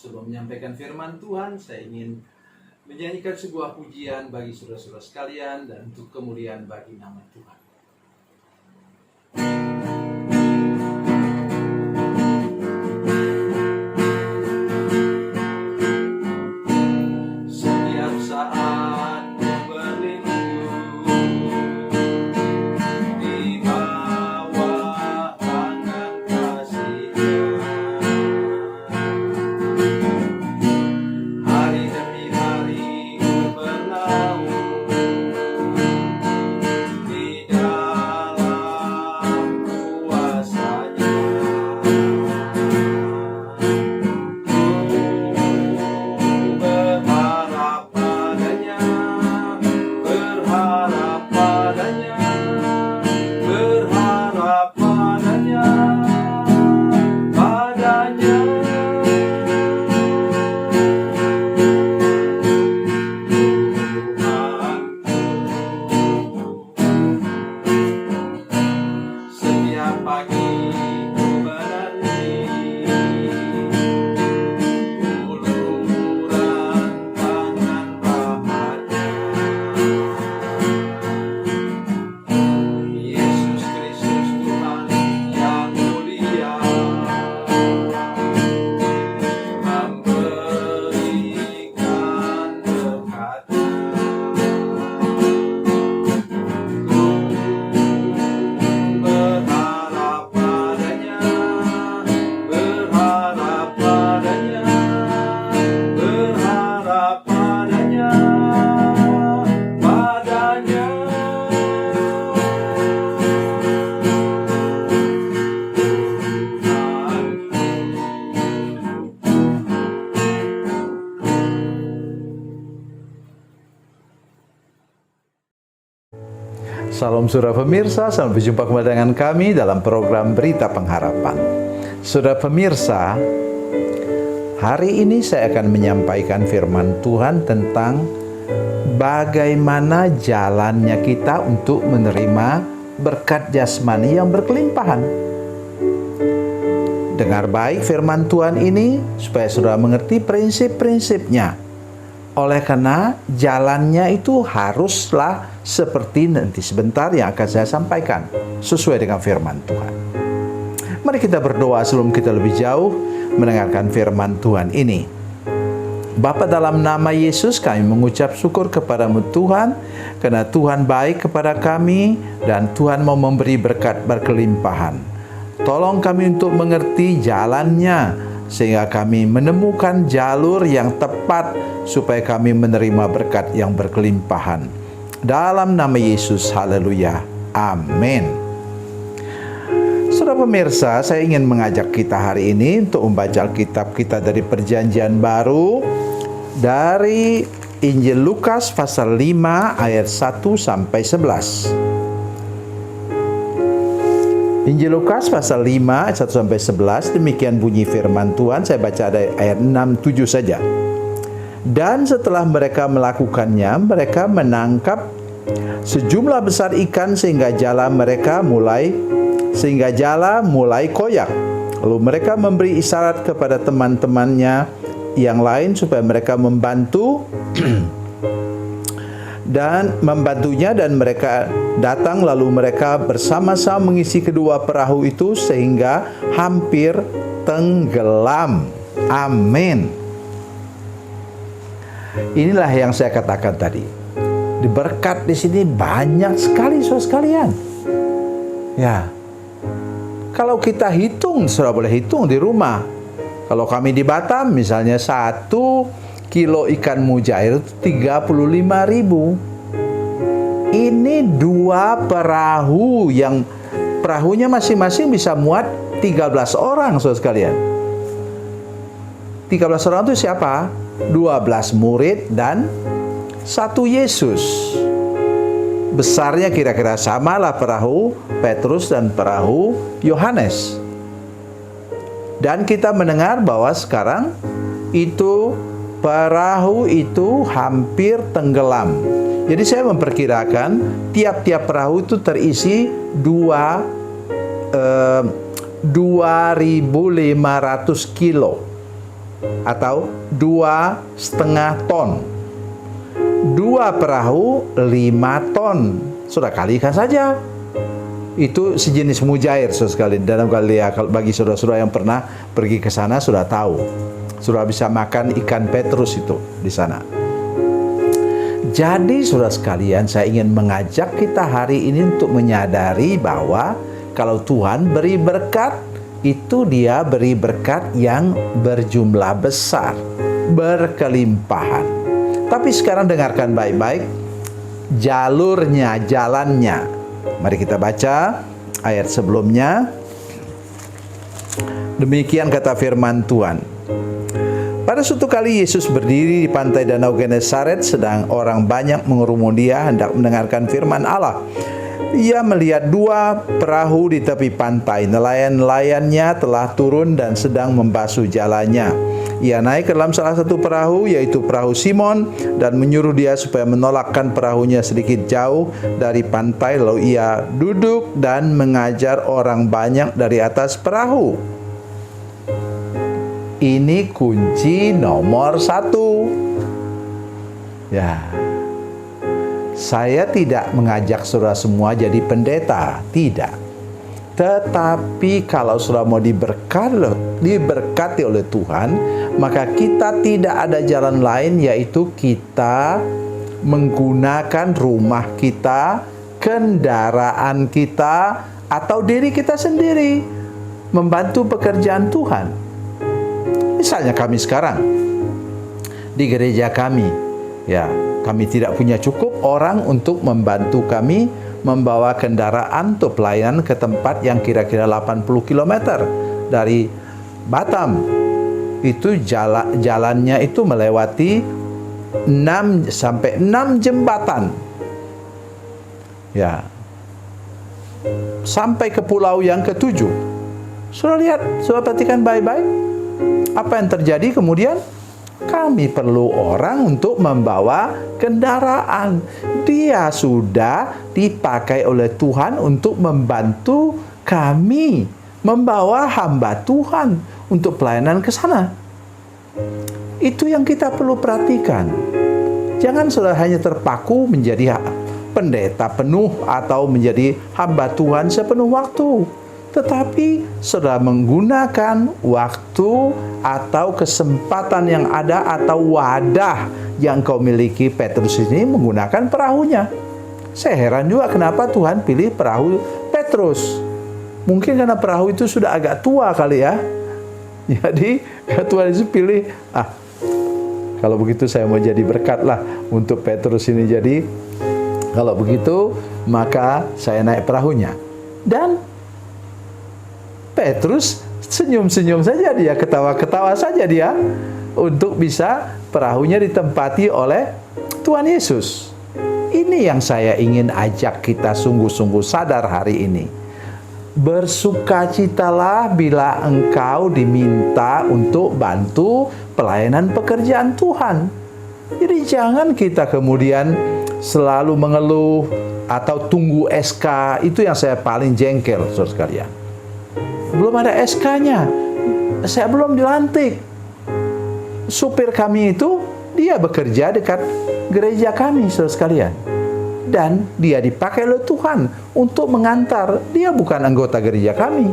Sebelum menyampaikan firman Tuhan, saya ingin menyanyikan sebuah pujian bagi saudara-saudara sekalian dan untuk kemuliaan bagi nama Tuhan. Setiap saat ku berlindung di bawah tangan kasih-Nya. Hari demi hari ku berlalu di dalam kuasa-Nya. Berharap padanya, berharap padanya, padanya. Setiap pagi ku menanti uluran tangan rahmat-Nya. Yesus Kristus Tuhan yang mulia memberikan berkat-Nya. Berharap padanya, berharap padanya, berharap padanya, padanya. Salam saudara pemirsa, selamat berjumpa kembali dengan kami dalam program Berita Pengharapan. Saudara pemirsa, hari ini saya akan menyampaikan firman Tuhan tentang bagaimana jalannya kita untuk menerima berkat jasmani yang berkelimpahan. Dengar baik firman Tuhan ini supaya saudara mengerti prinsip-prinsipnya. Oleh karena jalannya itu haruslah seperti nanti sebentar yang akan saya sampaikan sesuai dengan firman Tuhan. Mari kita berdoa sebelum kita lebih jauh mendengarkan firman Tuhan ini. Bapa, dalam nama Yesus kami mengucap syukur kepadamu Tuhan, karena Tuhan baik kepada kami dan Tuhan mau memberi berkat berkelimpahan. Tolong kami untuk mengerti jalannya, sehingga kami menemukan jalur yang tepat supaya kami menerima berkat yang berkelimpahan. Dalam nama Yesus, haleluya, amin. Saudara pemirsa, saya ingin mengajak kita hari ini untuk membaca Alkitab kita dari Perjanjian Baru, dari Injil Lukas pasal 5 ayat 1 sampai 11. Injil Lukas pasal 5 ayat 1 sampai 11, demikian bunyi firman Tuhan. Saya baca dari ayat 6 7 saja. Dan setelah mereka melakukannya, mereka menangkap sejumlah besar ikan sehingga jala mulai koyak. Lalu mereka memberi isyarat kepada teman-temannya yang lain supaya mereka membantunya, dan mereka datang, lalu mereka bersama-sama mengisi kedua perahu itu sehingga hampir tenggelam. Amin. Inilah yang saya katakan tadi. Berkat di sini banyak sekali, saudara sekalian. Ya. Kalau kita hitung, saudara boleh hitung di rumah. Kalau kami di Batam misalnya 1 kilo ikan mujair itu 35.000. Ini 2 perahu yang perahunya masing-masing bisa muat 13 orang, saudara sekalian. 13 orang itu siapa? 12 murid dan 1 Yesus. Besarnya kira-kira samalah perahu Petrus dan perahu Yohanes. Dan kita mendengar bahwa sekarang itu perahu itu hampir tenggelam. Jadi saya memperkirakan tiap-tiap perahu itu terisi 2.500 kilo. atau 2,5 ton. 2 perahu 5 ton. Sudah kalikan saja. Itu sejenis mujair, saudara sekalian. Dalam Galilea, bagi saudara-saudara yang pernah pergi ke sana sudah tahu. Sudah bisa makan ikan petrus itu di sana. Jadi saudara sekalian, saya ingin mengajak kita hari ini untuk menyadari bahwa kalau Tuhan beri berkat, itu Dia beri berkat yang berjumlah besar, berkelimpahan. Tapi sekarang dengarkan baik-baik jalurnya, jalannya. Mari kita baca ayat sebelumnya. Demikian kata firman Tuhan. Pada suatu kali Yesus berdiri di pantai Danau Genesaret, sedang orang banyak mengerumuni Dia hendak mendengarkan firman Allah. Ia melihat 2 perahu di tepi pantai. Nelayan-nelayannya telah turun dan sedang membasuh jalannya. Ia naik ke dalam salah satu perahu, yaitu perahu Simon, dan menyuruh dia supaya menolakkan perahunya sedikit jauh dari pantai. Lalu ia duduk dan mengajar orang banyak dari atas perahu. Ini kunci nomor 1. Ya, saya tidak mengajak saudara semua jadi pendeta, tidak. Tetapi kalau saudara mau diberkati oleh Tuhan, maka kita tidak ada jalan lain, yaitu kita menggunakan rumah kita, kendaraan kita, atau diri kita sendiri membantu pekerjaan Tuhan. Misalnya kami sekarang di gereja kami, ya, kami tidak punya cukup orang untuk membantu kami membawa kendaraan untuk pelayanan ke tempat yang kira-kira 80 km dari Batam. Itu jalannya itu melewati 6 sampai 6 jembatan. Ya. Sampai ke pulau yang ke-7. Sudah lihat, sudah perhatikan baik-baik apa yang terjadi kemudian? Kami perlu orang untuk membawa kendaraan. Dia sudah dipakai oleh Tuhan untuk membantu kami membawa hamba Tuhan untuk pelayanan ke sana. Itu yang kita perlu perhatikan. Jangan sudah hanya terpaku menjadi pendeta penuh atau menjadi hamba Tuhan sepenuh waktu. Tetapi saudara menggunakan waktu atau kesempatan yang ada atau wadah yang kau miliki. Petrus ini menggunakan perahunya. Saya heran juga kenapa Tuhan pilih perahu Petrus. Mungkin karena perahu itu sudah agak tua kali ya. Jadi Tuhan Yesus pilih, kalau begitu saya mau jadi berkat lah untuk Petrus ini. Jadi kalau begitu maka saya naik perahunya. Dan Petrus senyum-senyum saja dia, ketawa-ketawa saja dia untuk bisa perahunya ditempati oleh Tuhan Yesus. Ini yang saya ingin ajak kita sungguh-sungguh sadar hari ini. Bersukacitalah bila engkau diminta untuk bantu pelayanan pekerjaan Tuhan. Jadi jangan kita kemudian selalu mengeluh atau tunggu SK. Itu yang saya paling jengkel, saudara sekalian. Belum ada SK-nya, saya belum dilantik. Supir kami itu, dia bekerja dekat gereja kami, saudara sekalian. Dan dia dipakai oleh Tuhan untuk mengantar. Dia bukan anggota gereja kami,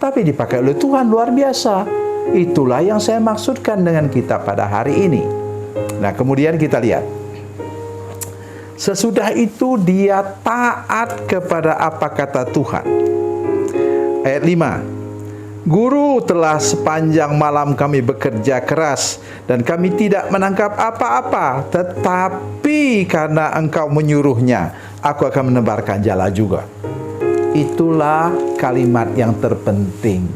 tapi dipakai oleh Tuhan, luar biasa. Itulah yang saya maksudkan dengan kita pada hari ini. Nah, kemudian kita lihat. Sesudah itu dia taat kepada apa kata Tuhan. Ayat 5. Guru, telah sepanjang malam kami bekerja keras dan kami tidak menangkap apa-apa, tetapi karena engkau menyuruhnya, aku akan menebarkan jala juga. Itulah kalimat yang terpenting.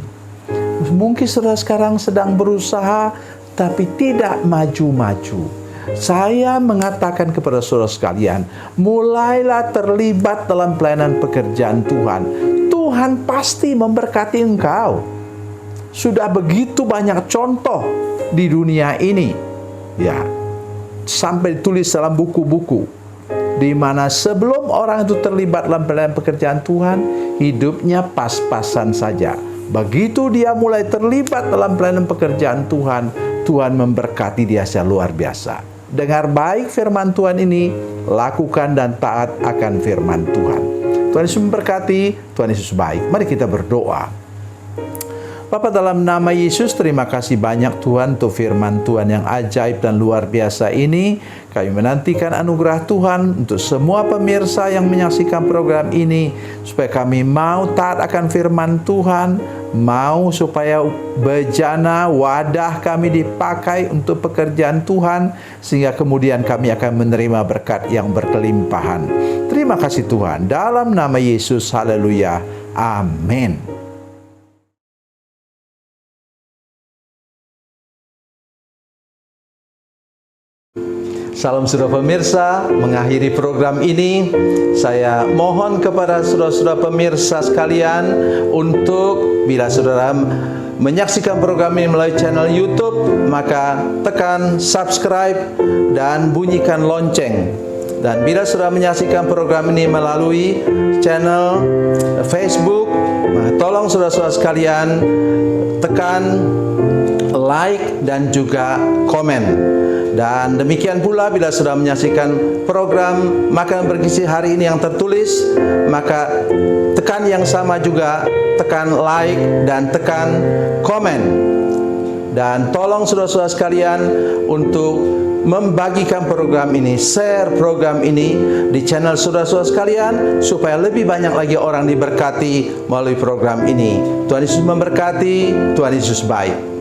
Mungkin saudara sekarang sedang berusaha tapi tidak maju-maju. Saya mengatakan kepada saudara sekalian, mulailah terlibat dalam pelayanan pekerjaan Tuhan. Tuhan pasti memberkati engkau. Sudah begitu banyak contoh di dunia ini, ya, sampai ditulis dalam buku-buku, di mana sebelum orang itu terlibat dalam pelayanan pekerjaan Tuhan, hidupnya pas-pasan saja. Begitu dia mulai terlibat dalam pelayanan pekerjaan Tuhan, Tuhan memberkati dia secara luar biasa. Dengar baik firman Tuhan ini, lakukan dan taat akan firman Tuhan. Tuhan Yesus memberkati, Tuhan Yesus baik. Mari kita berdoa. Bapa, dalam nama Yesus, terima kasih banyak Tuhan untuk firman Tuhan yang ajaib dan luar biasa ini. Kami menantikan anugerah Tuhan untuk semua pemirsa yang menyaksikan program ini, supaya kami mau taat akan firman Tuhan, mau supaya bejana wadah kami dipakai untuk pekerjaan Tuhan, sehingga kemudian kami akan menerima berkat yang berkelimpahan. Terima kasih Tuhan, dalam nama Yesus, haleluya, amin. Salam saudara pemirsa, mengakhiri program ini, saya mohon kepada saudara-saudara pemirsa sekalian untuk bila saudara menyaksikan program ini melalui channel YouTube, maka tekan subscribe dan bunyikan lonceng. Dan bila saudara menyaksikan program ini melalui channel Facebook, tolong saudara-saudara sekalian tekan like dan juga komen. Dan demikian pula bila sudah menyaksikan program Makanan Bergizi hari ini yang tertulis, maka tekan yang sama juga, tekan like dan tekan komen. Dan tolong saudara-saudara sekalian untuk membagikan program ini, share program ini di channel saudara-saudara sekalian, supaya lebih banyak lagi orang diberkati melalui program ini. Tuhan Yesus memberkati, Tuhan Yesus baik.